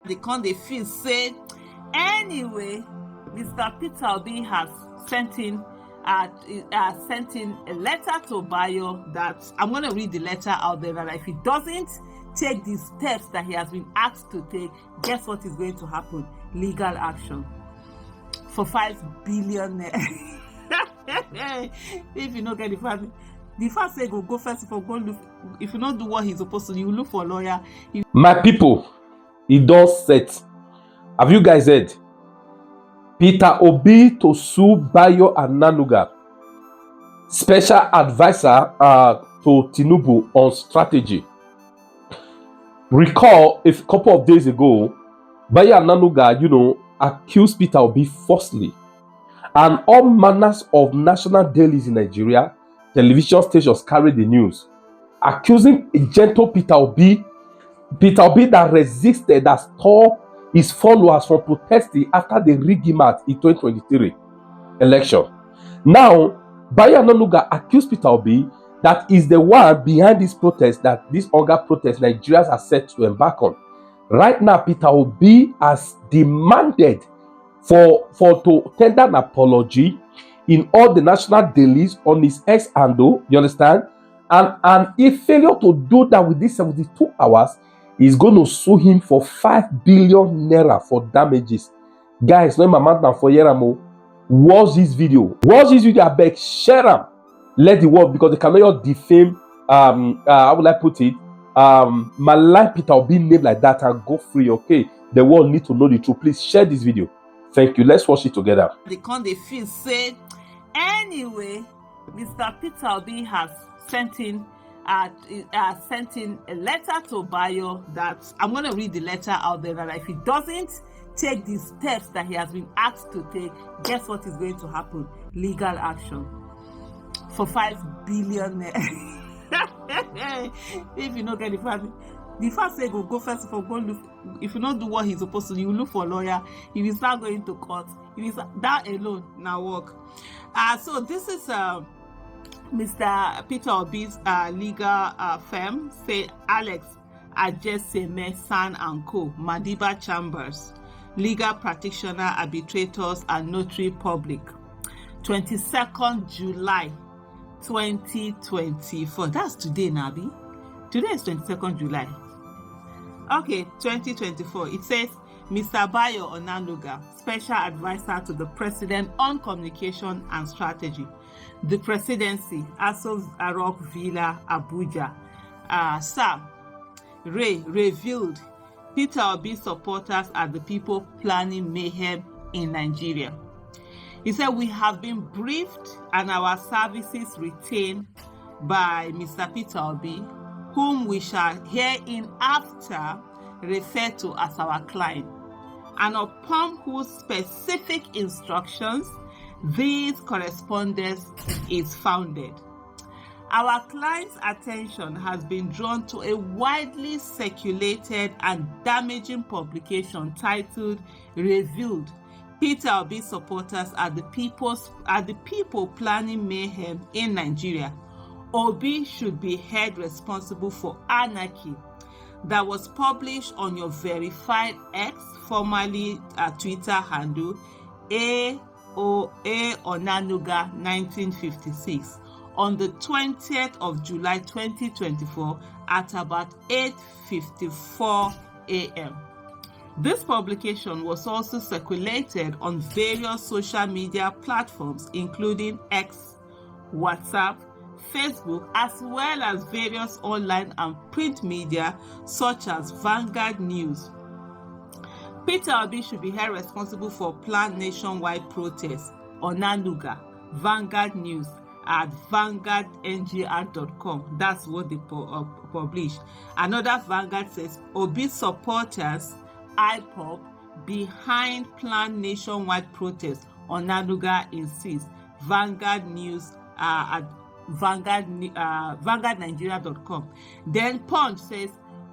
They can't they feel say anyway. Mr. Peter Obi has sent in a letter to Bayo that I'm going to read the letter out there, that if he doesn't take the steps that he has been asked to take, guess what is going to happen? Legal action for 5 billion. If you don't get the first say go first for go look. If you don't do what he's supposed to, you look for a lawyer. My people, it does set. Have you guys heard? Peter Obi to sue Bayo Ananuga, special advisor to Tinubu on strategy. Recall a couple of days ago, Bayo Ananuga, accused Peter Obi falsely, and all manners of national dailies in Nigeria, television stations carried the news, accusing a gentle Peter Obi that resisted, that stopped his followers from protesting after they rigged him out in 2023 election. Now, Bayo Ananuga accused Peter Obi that is the one behind this protest, that this hunger protest Nigerians are set to embark on. Right now, Peter Obi has demanded to tender an apology in all the national dailies on his ex handle, you understand? And if failure to do that within 72 hours, is going to sue him for 5 billion naira for damages. Guys, no man for Yeramo. Watch this video. I beg, share them. Let the world, because they cannot defame, how will I put it? Malign Peter Obi name like that and go free, okay? The world need to know the truth. Please share this video. Thank you. Let's watch it together. They can't they feel say anyway. Mr. Peter Obi has sent in a letter to Bayo that I'm going to read the letter out there, that if he doesn't take the steps that he has been asked to take, guess what is going to happen? Legal action for 5 billion. If you don't get the first say go first for go look. If you don't do what he's supposed to, you look for a lawyer. If you start going to court, that alone now work. So this is Mr. Peter Obi's legal firm, say Alex Ajeseme San and Co. Madiba Chambers, legal practitioner, arbitrators, and notary public. 22nd July 2024. That's today, Nabi. Today is 22nd July. Okay, 2024. It says Mr. Bayo Ananuga, special advisor to the president on communication and strategy. The presidency, Aso Rock Villa, Abuja. Sir, revealed Peter Obi supporters are the people planning mayhem in Nigeria. He said, we have been briefed and our services retained by Mr. Peter Obi, whom we shall hereinafter refer to as our client, and upon whose specific instructions this correspondence is founded. Our client's attention has been drawn to a widely circulated and damaging publication titled Revealed Peter Obi supporters are the people planning mayhem in Nigeria. Obi should be held responsible for anarchy, that was published on your verified X, formerly Twitter handle A Onanuga 1956, on the 20th of July 2024 at about 8:54 a.m. This publication was also circulated on various social media platforms, including X, WhatsApp, Facebook, as well as various online and print media such as Vanguard News. Peter Obi should be held responsible for planned nationwide protests. Onanuga, Vanguard News at vanguardngr.com. That's what they published. Another Vanguard says, Obi supporters, IPOP, behind planned nationwide protests. Onanuga insists. Vanguard News at vanguardnigeria.com. Then Punch says,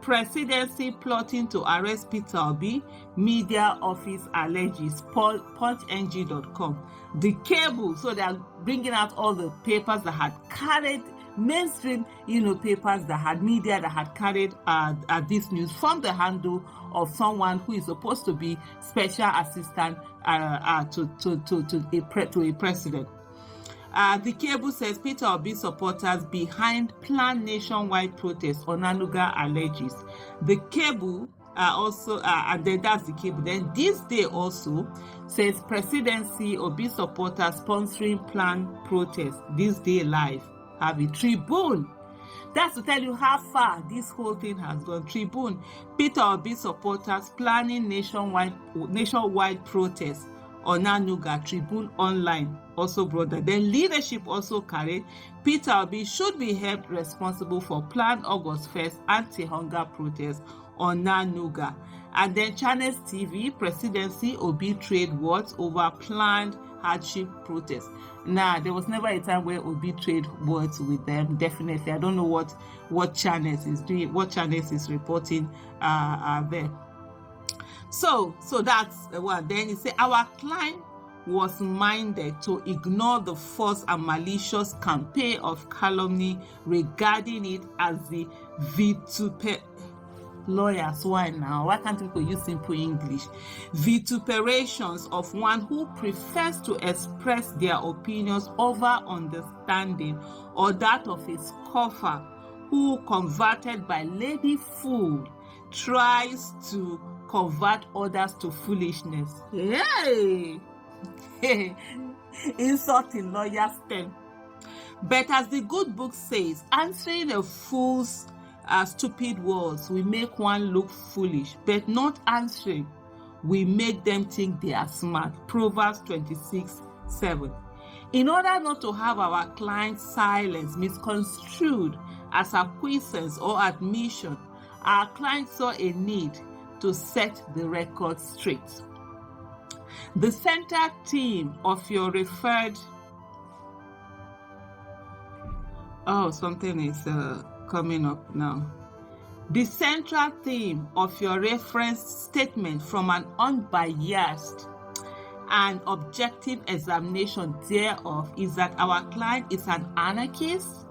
presidency plotting to arrest Peter Obi, media office alleges. punchng.com. The Cable, so they are bringing out all the papers that had carried mainstream, papers that had media that had carried this news from the handle of someone who is supposed to be special assistant to a president. The cable says Peter Obi supporters behind planned nationwide protest, Ananuga alleges. The cable also, and then that's the cable. Then this day also says presidency Obi supporters sponsoring planned protest. This day live have a Tribune. That's to tell you how far this whole thing has gone. Tribune, Peter Obi supporters planning nationwide protest. Ananuga, Tribune Online also brought that. Then leadership also carried Peter Obi should be held responsible for planned August 1st anti-hunger protest. Ananuga. And then Channels TV, presidency Obi trade words over planned hardship protest. Now, there was never a time where Obi trade words with them. Definitely, I don't know what Channels is doing, what Channels is reporting there. So that's one. Then he said our client was minded to ignore the false and malicious campaign of calumny regarding it as the lawyers. Why now? Why can't people use simple English? Vituperations of one who prefers to express their opinions over understanding, or that of a scoffer who, converted by lady fool, tries to convert others to foolishness. Hey! Insult in lawyer's pen. But as the good book says, answering a fool's stupid words will make one look foolish, but not answering will make them think they are smart. Proverbs 26:7. In order not to have our client's silence misconstrued as acquiescence or admission, our client saw a need to set the record straight. The central theme of your referred something is coming up now. The central theme of your reference statement from an unbiased and objective examination thereof is that our client is an anarchist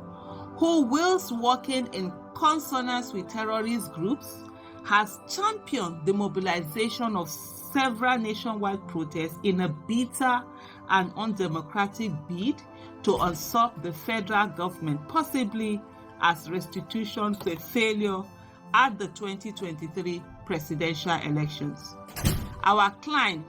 who, whilst working in consonance with terrorist groups, has championed the mobilization of several nationwide protests in a bitter and undemocratic bid to usurp the federal government, possibly as restitution to a failure at the 2023 presidential elections. Our client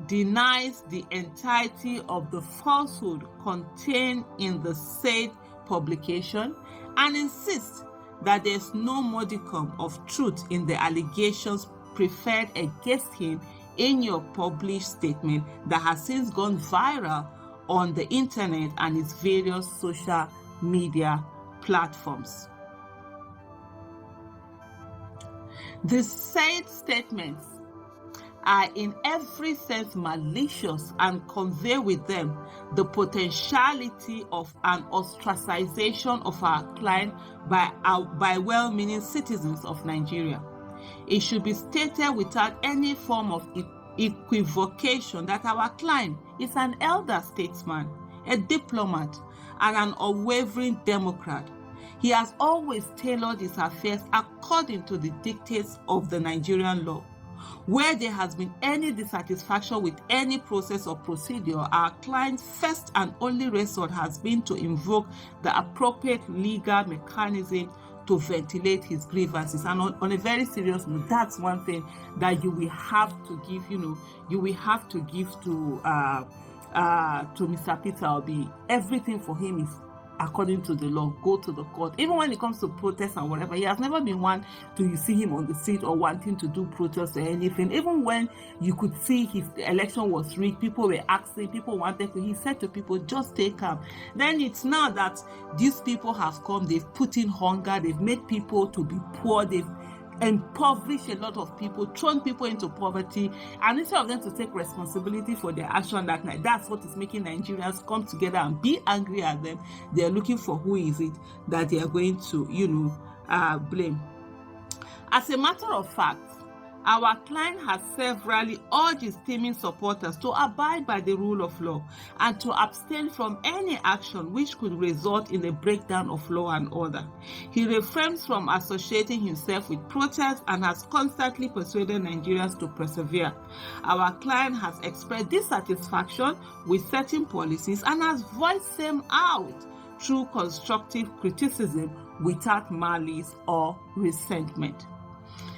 denies the entirety of the falsehood contained in the said publication and insists that there is no modicum of truth in the allegations preferred against him in your published statement that has since gone viral on the internet and its various social media platforms. The said statements are in every sense malicious and convey with them the potentiality of an ostracization of our client by well-meaning citizens of Nigeria. It should be stated without any form of equivocation that our client is an elder statesman, a diplomat, and an unwavering democrat. He has always tailored his affairs according to the dictates of the Nigerian law. Where there has been any dissatisfaction with any process or procedure, our client's first and only resort has been to invoke the appropriate legal mechanism to ventilate his grievances. And on a very serious note, that's one thing that you will have to give, to Mr. Peter Obi. Everything for him is according to the law. Go to the court. Even when it comes to protests and whatever, he has never been one to see him on the street or wanting to do protests or anything. Even when you could see the election was rigged, people were asking, people wanted to, he said to people, just stay calm. Then it's now that these people have come, they've put in hunger, they've made people to be poor, they've impoverished a lot of people, thrown people into poverty, and instead of them to take responsibility for their action that night, that's what is making Nigerians come together and be angry at them. They are looking for who is it that they are going to, blame. As a matter of fact, Our client has severally urged his teaming supporters to abide by the rule of law and to abstain from any action which could result in a breakdown of law and order. He refrains from associating himself with protests and has constantly persuaded Nigerians to persevere. Our client has expressed dissatisfaction with certain policies and has voiced them out through constructive criticism without malice or resentment.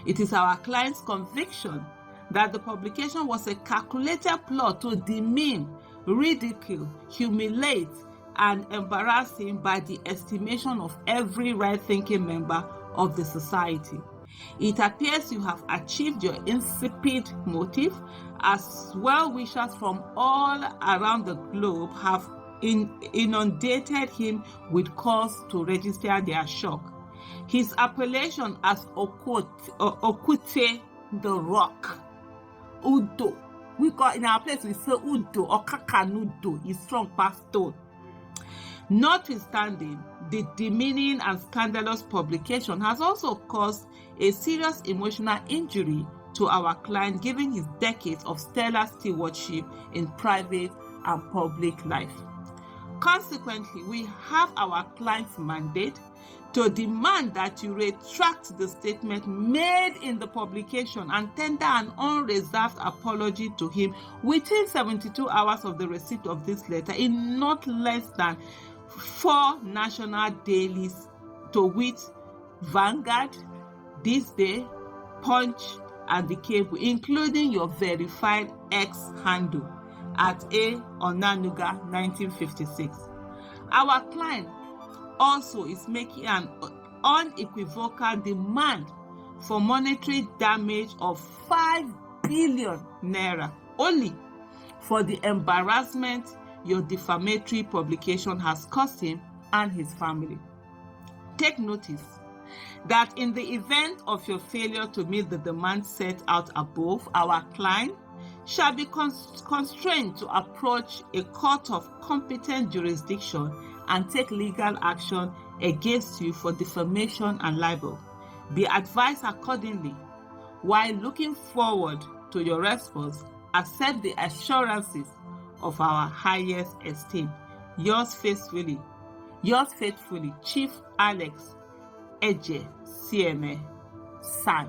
It is our client's conviction that the publication was a calculated plot to demean, ridicule, humiliate, and embarrass him by the estimation of every right-thinking member of the society. It appears you have achieved your insipid motive, as well-wishers from all around the globe have inundated him with cause to register their shock. His appellation as Okute the Rock, Udo. We got in our place, we say Udo or Kakanudo, is strong past stone. Notwithstanding, the demeaning and scandalous publication has also caused a serious emotional injury to our client, given his decades of stellar stewardship in private and public life. Consequently, we have our client's mandate to demand that you retract the statement made in the publication and tender an unreserved apology to him within 72 hours of the receipt of this letter in not less than 4 national dailies, to wit, Vanguard, This Day, Punch, and The Cable, including your verified X handle at A. Ananuga 1956. Our client also is making an unequivocal demand for monetary damage of 5 billion naira only for the embarrassment your defamatory publication has caused him and his family. Take notice that in the event of your failure to meet the demand set out above, our client shall be constrained to approach a court of competent jurisdiction and take legal action against you for defamation and libel. Be advised accordingly. While looking forward to your response, accept the assurances of our highest esteem. Yours faithfully, Chief Alex Eje CMA San.